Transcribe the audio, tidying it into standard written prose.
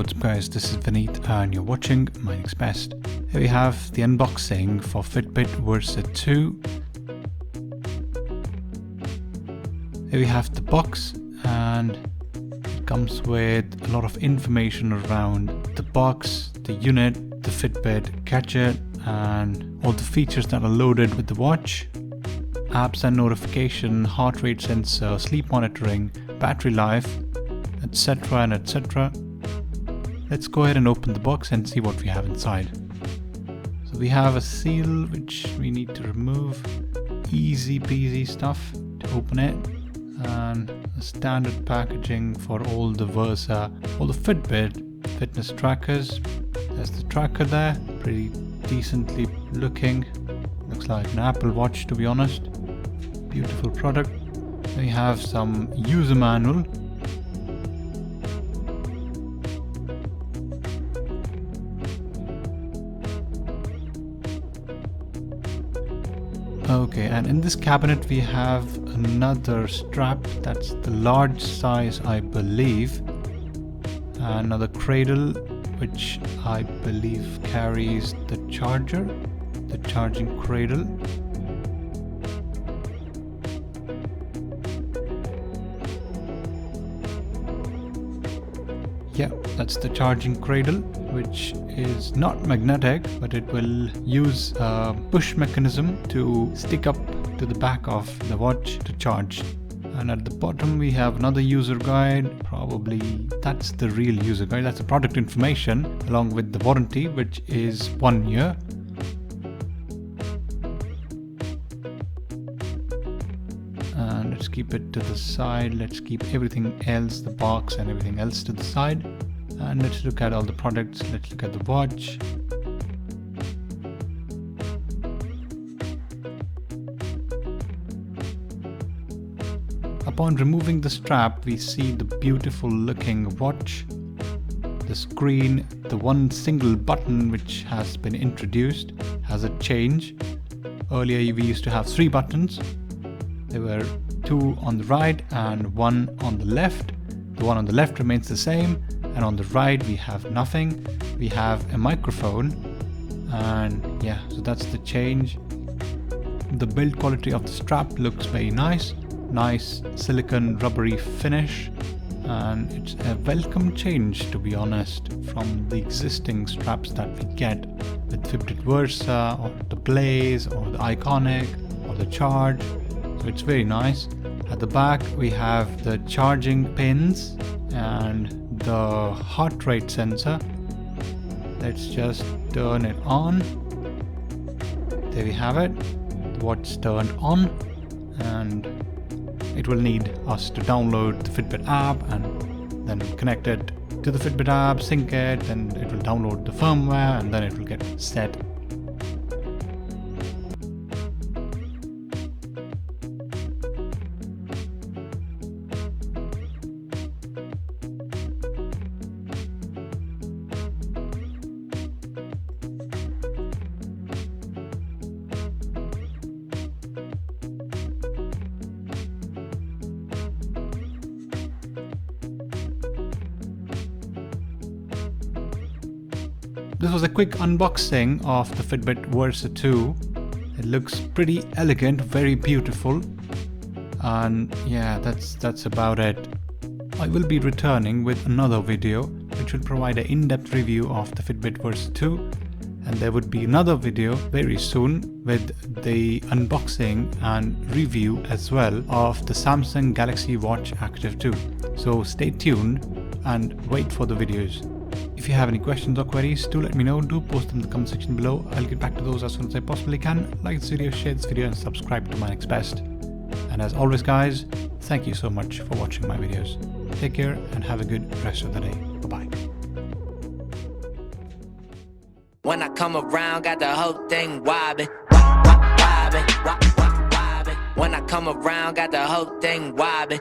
What's up guys, this is Vineet and you're watching My Next Best. Here we have the unboxing for Fitbit Versa 2. Here we have the box and it comes with a lot of information around the box, the unit, the Fitbit gadget and all the features that are loaded with the watch. Apps and notification, heart rate sensor, sleep monitoring, battery life, etc. and etc. Let's go ahead and open the box and see what we have inside. So we have a seal which we need to remove. Easy peasy stuff to open it. And a standard packaging for all the Versa, all the Fitbit fitness trackers. There's the tracker there, pretty decently looking. Looks like an Apple Watch to be honest. Beautiful product. Then we have some user manual. Okay, and in this cabinet we have another strap, that's the large size I believe. Another cradle which I believe carries the charger, the charging cradle. Yeah, that's the charging cradle, which is not magnetic, but it will use a push mechanism to stick up to the back of the watch to charge. And at the bottom we have another user guide, probably that's the real user guide, that's the product information along with the warranty, which is 1 year. And let's keep it to the side, let's keep everything else, the box and everything else to the side. And let's look at all the products, let's look at the watch. Upon removing the strap, we see the beautiful looking watch. The screen, the one single button which has been introduced, has a change. Earlier we used to have 3 buttons. There were 2 on the right and 1 on the left. The one on the left remains the same, and on the right we have nothing. We have a microphone, and yeah, so that's the change. The build quality of the strap looks very nice. Nice silicone rubbery finish, and it's a welcome change to be honest from the existing straps that we get with Fitbit Versa or the Blaze or the Iconic or the Charge. So it's very nice. At the back we have the charging pins and the heart rate sensor. Let's just turn it on. There we have it. The watch turned on, and it will need us to download the Fitbit app and then connect it to the Fitbit app, sync it, then it will download the firmware and then it will get set. This was a quick unboxing of the Fitbit Versa 2. It looks pretty elegant, very beautiful, and yeah, that's about it. I will be returning with another video which will provide an in-depth review of the Fitbit Versa 2, and there would be another video very soon with the unboxing and review as well of the Samsung Galaxy Watch Active 2. So stay tuned and wait for the videos. If you have any questions or queries, do let me know. Do post them in the comment section below. I'll get back to those as soon as I possibly can. Like this video, share this video and subscribe to My Next Best. And as always guys, thank you so much for watching my videos. Take care and have a good rest of the day. Bye bye. When I come around, got the whole thing wobbin', wobbin'. When I come around, got the whole thing wobbin'.